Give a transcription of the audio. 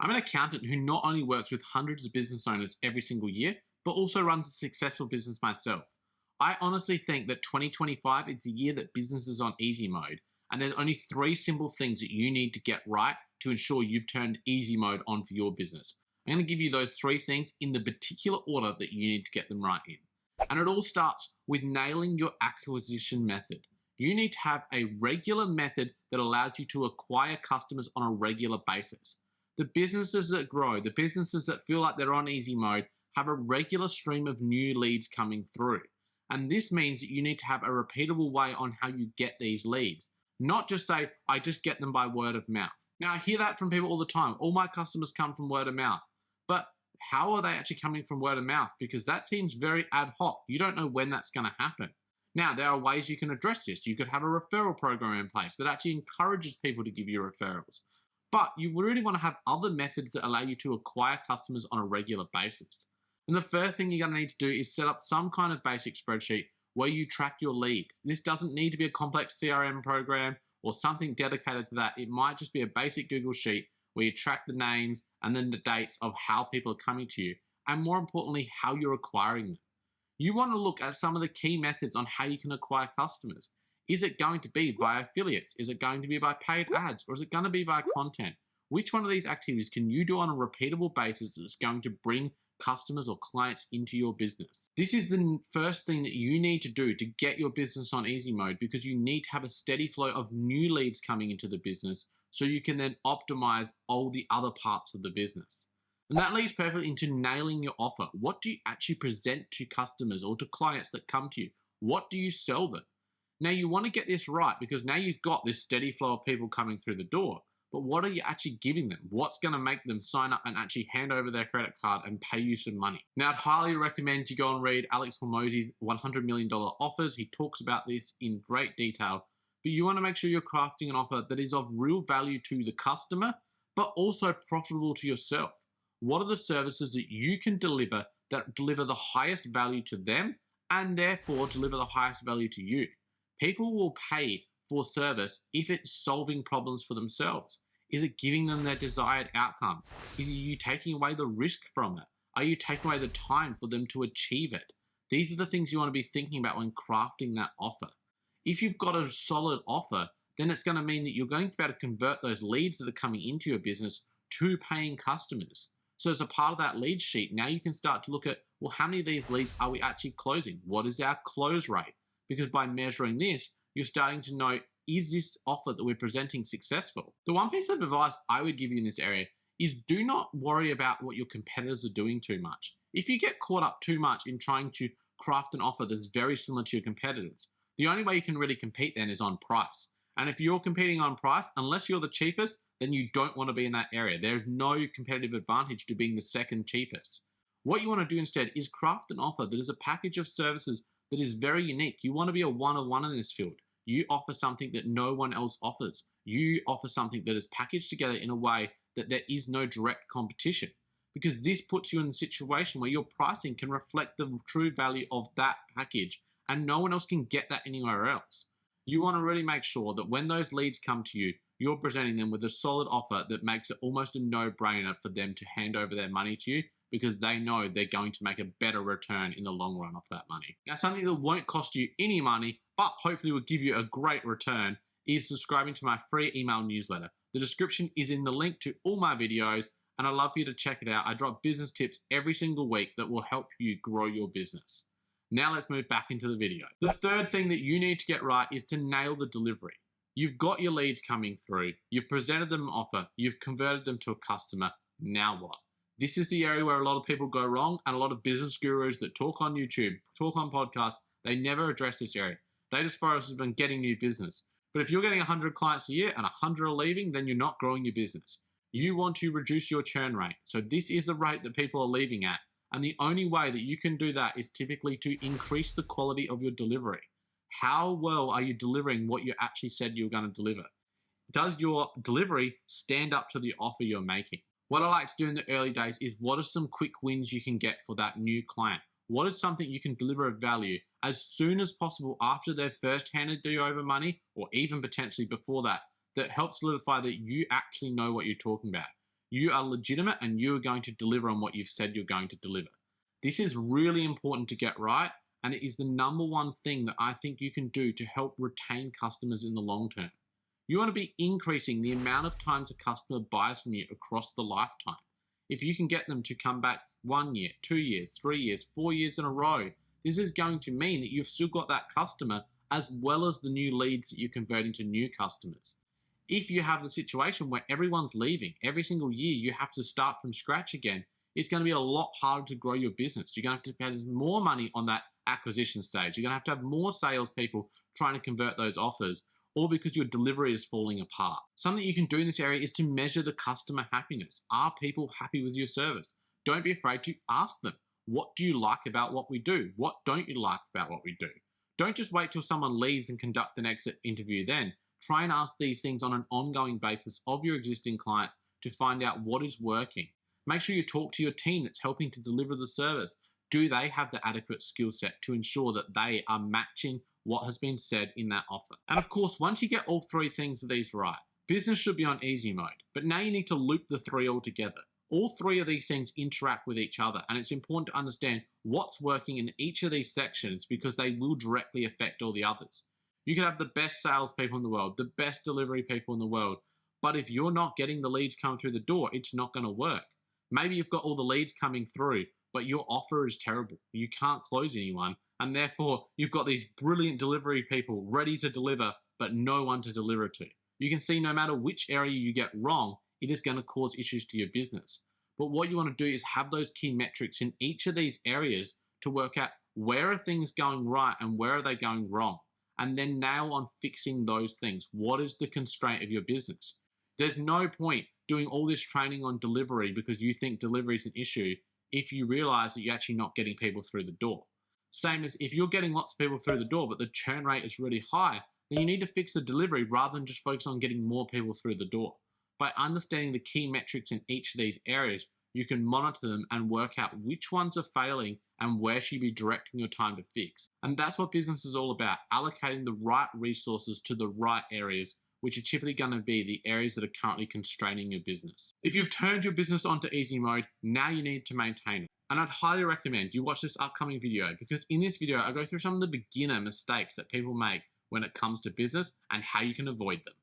I'm an accountant who not only works with hundreds of business owners every single year, but also runs a successful business myself. I honestly think that 2025 is the year that business is on easy mode, and there's only 3 simple things that you need to get right to ensure you've turned easy mode on for your business. I'm going to give you those 3 things in the particular order that you need to get them right in. And it all starts with nailing your acquisition method. You need to have a regular method that allows you to acquire customers on a regular basis. The businesses that grow, the businesses that feel like they're on easy mode, have a regular stream of new leads coming through. And this means that you need to have a repeatable way on how you get these leads. Not just say, I just get them by word of mouth. Now, I hear that from people all the time. All my customers come from word of mouth. But how are they actually coming from word of mouth? Because that seems very ad hoc. You don't know when that's going to happen. Now, there are ways you can address this. You could have a referral program in place that actually encourages people to give you referrals. But you really want to have other methods that allow you to acquire customers on a regular basis. And the first thing you're going to need to do is set up some kind of basic spreadsheet where you track your leads. This doesn't need to be a complex CRM program or something dedicated to that. It might just be a basic Google sheet where you track the names and then the dates of how people are coming to you, and more importantly, how you're acquiring them. You want to look at some of the key methods on how you can acquire customers. Is it going to be via affiliates? Is it going to be by paid ads? Or is it going to be by content? Which one of these activities can you do on a repeatable basis that's going to bring customers or clients into your business? This is the first thing that you need to do to get your business on easy mode, because you need to have a steady flow of new leads coming into the business so you can then optimize all the other parts of the business. And that leads perfectly into nailing your offer. What do you actually present to customers or to clients that come to you? What do you sell them? Now, you want to get this right because now you've got this steady flow of people coming through the door. But what are you actually giving them? What's going to make them sign up and actually hand over their credit card and pay you some money? Now, I'd highly recommend you go and read Alex Hormozi's $100 million offers. He talks about this in great detail. But you want to make sure you're crafting an offer that is of real value to the customer, but also profitable to yourself. What are the services that you can deliver that deliver the highest value to them and therefore deliver the highest value to you? People will pay for service if it's solving problems for themselves. Is it giving them their desired outcome? Is you taking away the risk from it? Are you taking away the time for them to achieve it? These are the things you want to be thinking about when crafting that offer. If you've got a solid offer, then it's going to mean that you're going to be able to convert those leads that are coming into your business to paying customers. So as a part of that lead sheet, now you can start to look at, well, how many of these leads are we actually closing? What is our close rate? Because by measuring this, you're starting to know, is this offer that we're presenting successful? The one piece of advice I would give you in this area is do not worry about what your competitors are doing too much. If you get caught up too much in trying to craft an offer that's very similar to your competitors, the only way you can really compete then is on price. And if you're competing on price, unless you're the cheapest, then you don't want to be in that area. There's no competitive advantage to being the second cheapest. What you want to do instead is craft an offer that is a package of services that is very unique. You want to be a one-on-one in this field. You offer something that no one else offers. You offer something that is packaged together in a way that there is no direct competition, because this puts you in a situation where your pricing can reflect the true value of that package, and no one else can get that anywhere else. You want to really make sure that when those leads come to you, you're presenting them with a solid offer that makes it almost a no-brainer for them to hand over their money to you, because they know they're going to make a better return in the long run off that money. Now, something that won't cost you any money, but hopefully will give you a great return, is subscribing to my free email newsletter. The description is in the link to all my videos, and I'd love for you to check it out. I drop business tips every single week that will help you grow your business. Now let's move back into the video. The third thing that you need to get right is to nail the delivery. You've got your leads coming through, you've presented them an offer, you've converted them to a customer. Now what? This is the area where a lot of people go wrong, and a lot of business gurus that talk on YouTube, talk on podcasts, they never address this area. They just focus on getting new business. But if you're getting 100 clients a year and 100 are leaving, then you're not growing your business. You want to reduce your churn rate. So this is the rate that people are leaving at. And the only way that you can do that is typically to increase the quality of your delivery. How well are you delivering what you actually said you were going to deliver? Does your delivery stand up to the offer you're making? What I like to do in the early days is, what are some quick wins you can get for that new client? What is something you can deliver of value as soon as possible after they've first handed you over money, or even potentially before that, that helps solidify that you actually know what you're talking about? You are legitimate and you are going to deliver on what you've said you're going to deliver. This is really important to get right, and it is the number one thing that I think you can do to help retain customers in the long term. You want to be increasing the amount of times a customer buys from you across the lifetime. If you can get them to come back 1 year, 2 years, 3 years, 4 years in a row, this is going to mean that you've still got that customer as well as the new leads that you convert into new customers. If you have the situation where everyone's leaving, every single year you have to start from scratch again, it's going to be a lot harder to grow your business. You're going to have to spend more money on that acquisition stage. You're going to have more salespeople trying to convert those offers, all because your delivery is falling apart. Something you can do in this area is to measure the customer happiness. Are people happy with your service? Don't be afraid to ask them, what do you like about what we do? What don't you like about what we do? Don't just wait till someone leaves and conduct an exit interview then. Try and ask these things on an ongoing basis of your existing clients to find out what is working. Make sure you talk to your team that's helping to deliver the service. Do they have the adequate skill set to ensure that they are matching what has been said in that offer? And of course, once you get all three things of these right, business should be on easy mode. But now you need to loop the three all together. All three of these things interact with each other, and it's important to understand what's working in each of these sections because they will directly affect all the others. You can have the best salespeople in the world, the best delivery people in the world, but if you're not getting the leads coming through the door, it's not going to work. Maybe you've got all the leads coming through, but your offer is terrible. You can't close anyone, and therefore you've got these brilliant delivery people ready to deliver, but no one to deliver to. You can see no matter which area you get wrong, it is going to cause issues to your business. But what you want to do is have those key metrics in each of these areas to work out where are things going right and where are they going wrong, and then nail on fixing those things. What is the constraint of your business? There's no point doing all this training on delivery because you think delivery is an issue if you realize that you're actually not getting people through the door. Same as if you're getting lots of people through the door, but the churn rate is really high, then you need to fix the delivery rather than just focus on getting more people through the door. By understanding the key metrics in each of these areas, you can monitor them and work out which ones are failing and where should you be directing your time to fix. And that's what business is all about, allocating the right resources to the right areas, which are typically going to be the areas that are currently constraining your business. If you've turned your business onto easy mode, now you need to maintain it. And I'd highly recommend you watch this upcoming video because in this video, I go through some of the beginner mistakes that people make when it comes to business and how you can avoid them.